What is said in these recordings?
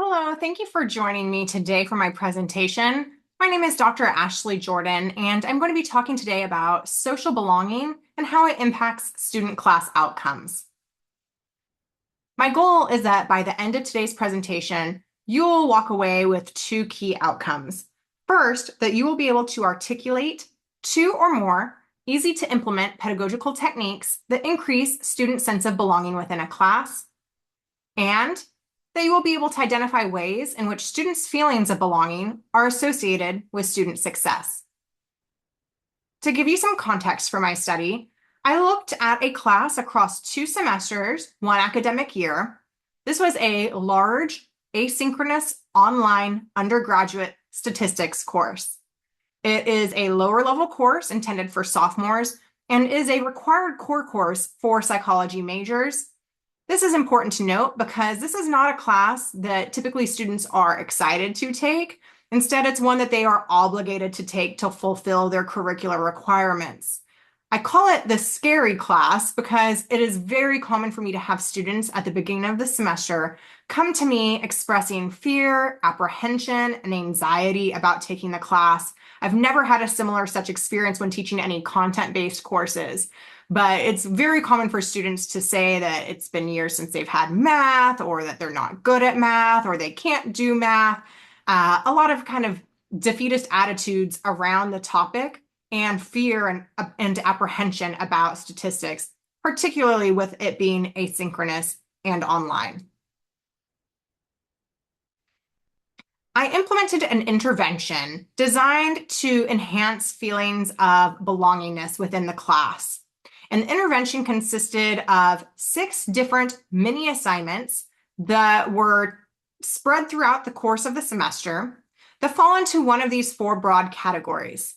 Hello, thank you for joining me today for my presentation. My name is Dr. Ashley Jordan, and I'm going to be talking today about social belonging and how it impacts student class outcomes. My goal is that by the end of today's presentation, you'll walk away with two key outcomes. First, that you will be able to articulate two or more easy to implement pedagogical techniques that increase student sense of belonging within a class, and that you will be able to identify ways in which students' feelings of belonging are associated with student success. To give you some context for my study, I looked at a class across 2 semesters, 1 academic year. This was a large, asynchronous, online undergraduate statistics course. It is a lower level course intended for sophomores and is a required core course for psychology majors. This is important to note because this is not a class that typically students are excited to take. Instead, it's one that they are obligated to take to fulfill their curricular requirements. I call it the scary class because it is very common for me to have students at the beginning of the semester come to me expressing fear, apprehension, and anxiety about taking the class. I've never had a similar such experience when teaching any content-based courses. But it's very common for students to say that it's been years since they've had math, or that they're not good at math, or they can't do math. A lot of kind of defeatist attitudes around the topic and fear and apprehension about statistics, particularly with it being asynchronous and online. I implemented an intervention designed to enhance feelings of belongingness within the class. And the intervention consisted of 6 different mini assignments that were spread throughout the course of the semester that fall into one of these 4 broad categories.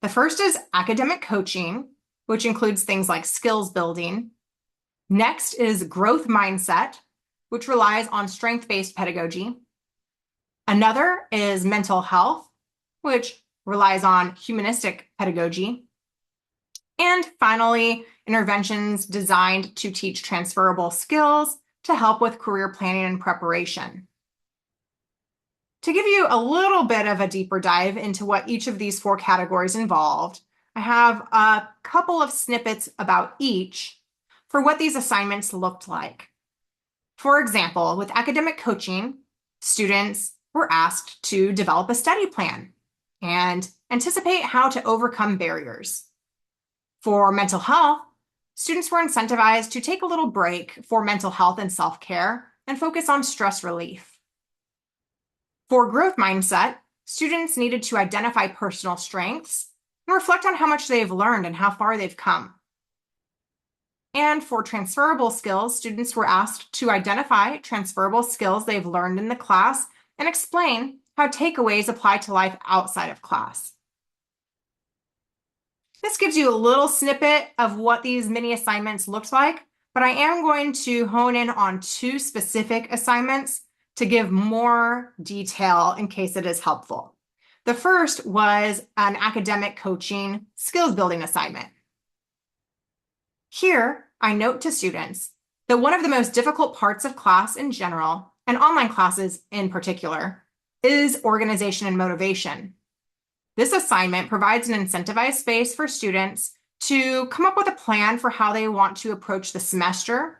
The first is academic coaching, which includes things like skills building. Next is growth mindset, which relies on strength-based pedagogy. Another is mental health, which relies on humanistic pedagogy. And finally, interventions designed to teach transferable skills to help with career planning and preparation. To give you a little bit of a deeper dive into what each of these 4 categories involved, I have a couple of snippets about each for what these assignments looked like. For example, with academic coaching, students were asked to develop a study plan and anticipate how to overcome barriers. For mental health, students were incentivized to take a little break for mental health and self-care and focus on stress relief. For growth mindset, students needed to identify personal strengths and reflect on how much they've learned and how far they've come. And for transferable skills, students were asked to identify transferable skills they've learned in the class and explain how takeaways apply to life outside of class. This gives you a little snippet of what these mini assignments looked like, but I am going to hone in on 2 specific assignments to give more detail in case it is helpful. The first was an academic coaching skills building assignment. Here, I note to students that one of the most difficult parts of class in general, and online classes in particular, is organization and motivation. This assignment provides an incentivized space for students to come up with a plan for how they want to approach the semester.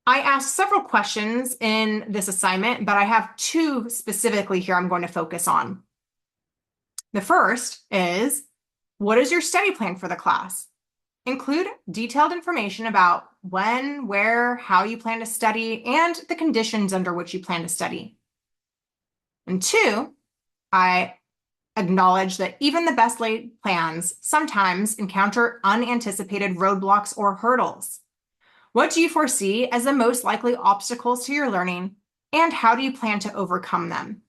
I asked several questions in this assignment, but I have 2 specifically here I'm going to focus on. The first is, what is your study plan for the class? Include detailed information about when, where, how you plan to study, and the conditions under which you plan to study. And 2, I acknowledge that even the best laid plans sometimes encounter unanticipated roadblocks or hurdles. What do you foresee as the most likely obstacles to your learning, and how do you plan to overcome them?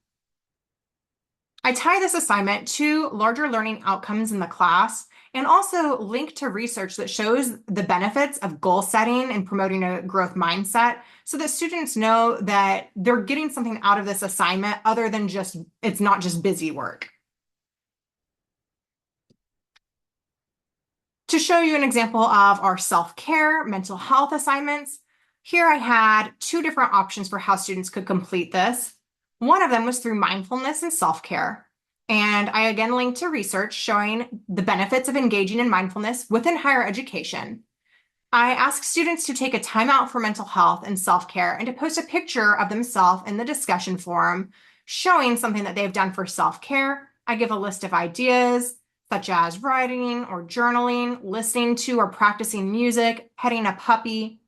I tie this assignment to larger learning outcomes in the class and also link to research that shows the benefits of goal setting and promoting a growth mindset so that students know that they're getting something out of this assignment other than just, it's not just busy work. To show you an example of our self-care, mental health assignments, Here I had two different options for how students could complete this. One of them was through mindfulness and self-care. And I again linked to research showing the benefits of engaging in mindfulness within higher education. I asked students to take a time out for mental health and self-care and to post a picture of themselves in the discussion forum showing something that they've done for self-care. I give a list of ideas such as writing or journaling, listening to or practicing music, petting a puppy.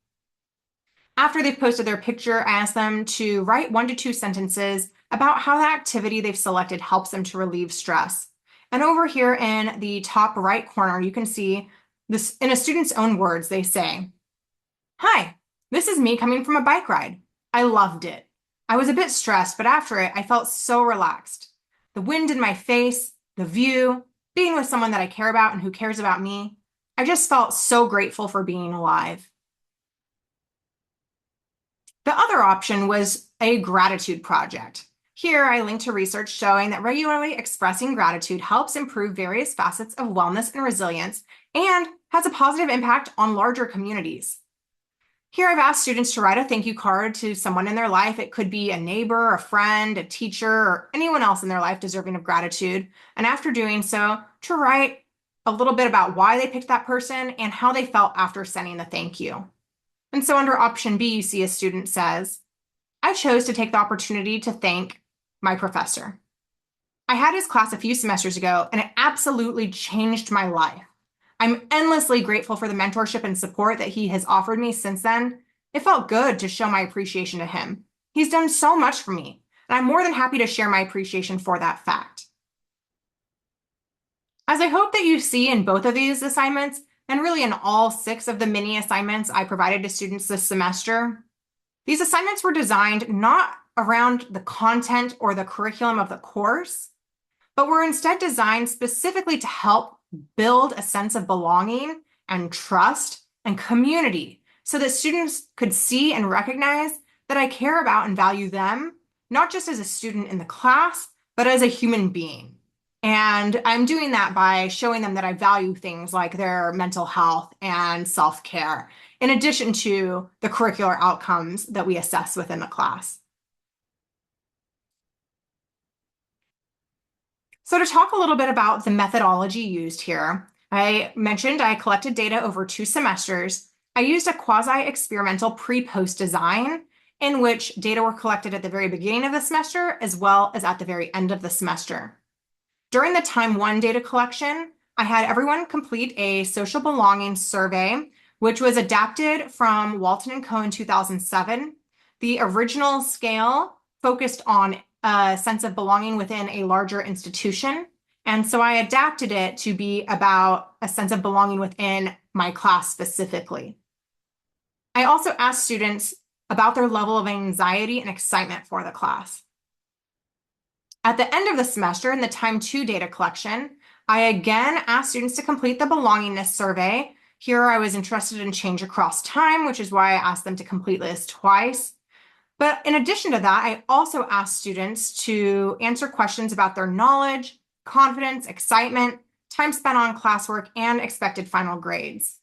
After they've posted their picture, I ask them to write 1 to 2 sentences about how the activity they've selected helps them to relieve stress. And over here in the top right corner, you can see this in a student's own words, they say, "Hi, this is me coming from a bike ride. I loved it. I was a bit stressed, but after it, I felt so relaxed. The wind in my face, the view, being with someone that I care about and who cares about me. I just felt so grateful for being alive." The other option was a gratitude project. Here, I linked to research showing that regularly expressing gratitude helps improve various facets of wellness and resilience and has a positive impact on larger communities. Here, I've asked students to write a thank you card to someone in their life. It could be a neighbor, a friend, a teacher, or anyone else in their life deserving of gratitude. And after doing so, to write a little bit about why they picked that person and how they felt after sending the thank you. And so under option B, you see a student says, "I chose to take the opportunity to thank my professor. I had his class a few semesters ago, and it absolutely changed my life. I'm endlessly grateful for the mentorship and support that he has offered me since then. It felt good to show my appreciation to him. He's done so much for me, and I'm more than happy to share my appreciation for that fact." As I hope that you see in both of these assignments, and really in all 6 of the mini assignments I provided to students this semester, these assignments were designed not around the content or the curriculum of the course, but were instead designed specifically to help build a sense of belonging and trust and community so that students could see and recognize that I care about and value them, not just as a student in the class, but as a human being. And I'm doing that by showing them that I value things like their mental health and self-care, in addition to the curricular outcomes that we assess within the class. So to talk a little bit about the methodology used here, I mentioned I collected data over 2 semesters. I used a quasi-experimental pre-post design in which data were collected at the very beginning of the semester as well as at the very end of the semester. During the time 1 data collection, I had everyone complete a social belonging survey, which was adapted from Walton & Co. in 2007. The original scale focused on a sense of belonging within a larger institution. And so I adapted it to be about a sense of belonging within my class specifically. I also asked students about their level of anxiety and excitement for the class. At the end of the semester, in the time 2 data collection, I again asked students to complete the belongingness survey. Here I was interested in change across time, which is why I asked them to complete this twice. But in addition to that, I also asked students to answer questions about their knowledge, confidence, excitement, time spent on classwork, and expected final grades.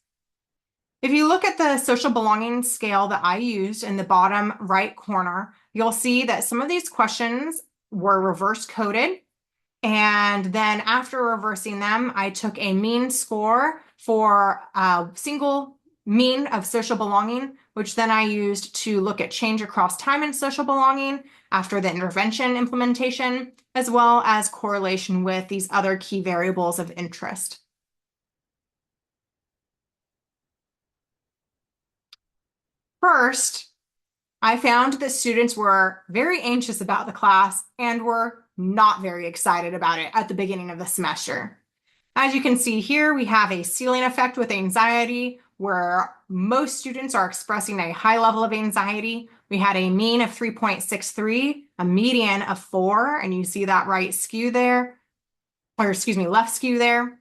If you look at the social belonging scale that I used in the bottom right corner, you'll see that some of these questions were reverse coded. And then after reversing them, I took a mean score for a single mean of social belonging, which then I used to look at change across time in social belonging after the intervention implementation, as well as correlation with these other key variables of interest. First, I found that students were very anxious about the class and were not very excited about it at the beginning of the semester. As you can see here, we have a ceiling effect with anxiety where most students are expressing a high level of anxiety. We had a mean of 3.63, a median of 4, and you see that right skew there, or excuse me, left skew there.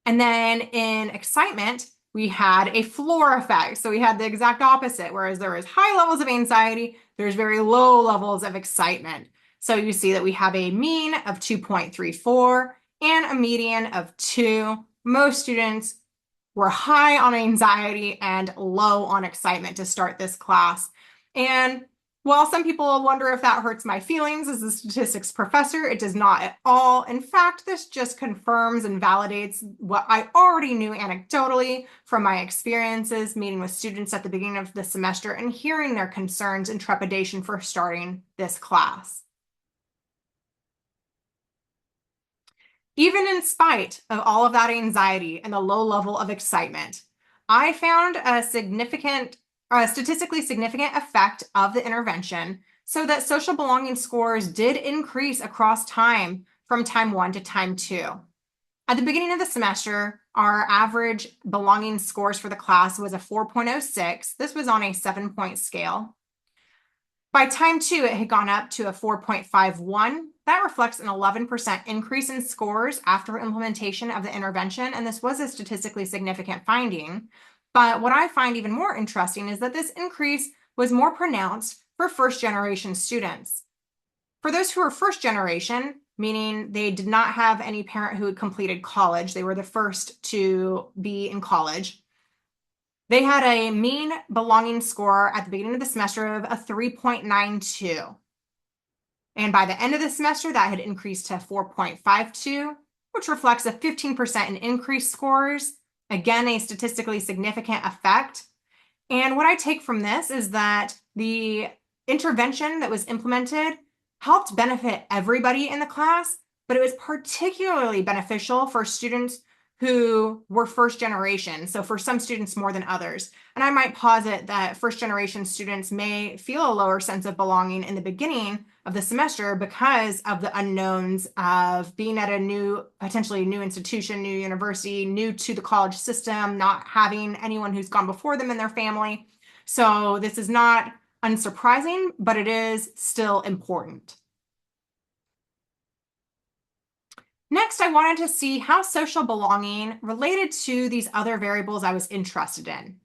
And then in excitement, we had a floor effect. So we had the exact opposite, whereas there was high levels of anxiety, there's very low levels of excitement. So you see that we have a mean of 2.34 and a median of 2. Most students were high on anxiety and low on excitement to start this class. And while some people wonder if that hurts my feelings as a statistics professor, it does not at all. In fact, this just confirms and validates what I already knew anecdotally from my experiences meeting with students at the beginning of the semester and hearing their concerns and trepidation for starting this class. Even in spite of all of that anxiety and the low level of excitement, I found a statistically significant effect of the intervention so that social belonging scores did increase across time from time 1 to time 2. At the beginning of the semester, our average belonging scores for the class was a 4.06. This was on a 7-point scale. By time 2, it had gone up to a 4.51. That reflects an 11% increase in scores after implementation of the intervention, and this was a statistically significant finding. But what I find even more interesting is that this increase was more pronounced for first-generation students. For those who are first generation, meaning they did not have any parent who had completed college, they were the first to be in college, they had a mean belonging score at the beginning of the semester of a 3.92. And by the end of the semester, that had increased to 4.52, which reflects a 15% in increased scores. Again, a statistically significant effect. And what I take from this is that the intervention that was implemented helped benefit everybody in the class, but it was particularly beneficial for students who were first generation. So for some students more than others. And I might posit that first generation students may feel a lower sense of belonging in the beginning of the semester because of the unknowns of being at a potentially new institution, new university, new to the college system, not having anyone who's gone before them in their family. So this is not unsurprising, but it is still important. Next, I wanted to see how social belonging related to these other variables I was interested in.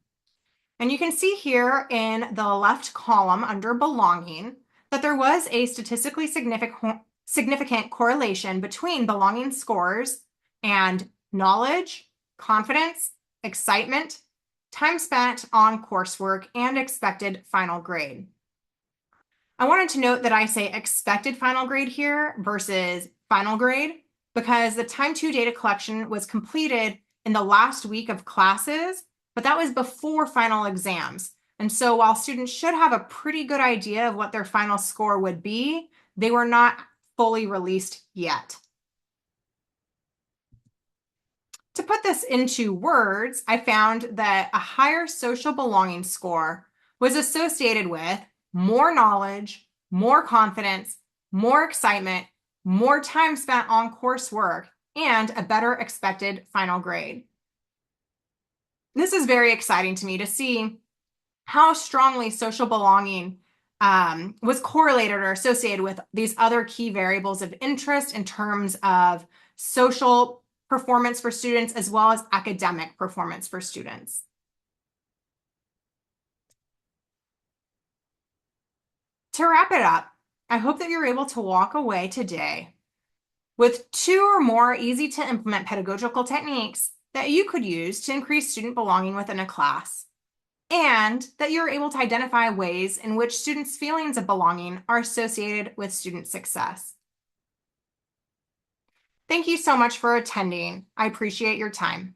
And you can see here in the left column under belonging that there was a statistically significant correlation between belonging scores and knowledge, confidence, excitement, time spent on coursework, and expected final grade. I wanted to note that I say expected final grade here versus final grade because the time 2 data collection was completed in the last week of classes, but that was before final exams. And so while students should have a pretty good idea of what their final score would be, they were not fully released yet. To put this into words, I found that a higher social belonging score was associated with more knowledge, more confidence, more excitement, more time spent on coursework, and a better expected final grade. This is very exciting to me to see how strongly social belonging was correlated or associated with these other key variables of interest in terms of social performance for students as well as academic performance for students. To wrap it up, I hope that you're able to walk away today with 2 or more easy to implement pedagogical techniques that you could use to increase student belonging within a class, and that you're able to identify ways in which students' feelings of belonging are associated with student success. Thank you so much for attending. I appreciate your time.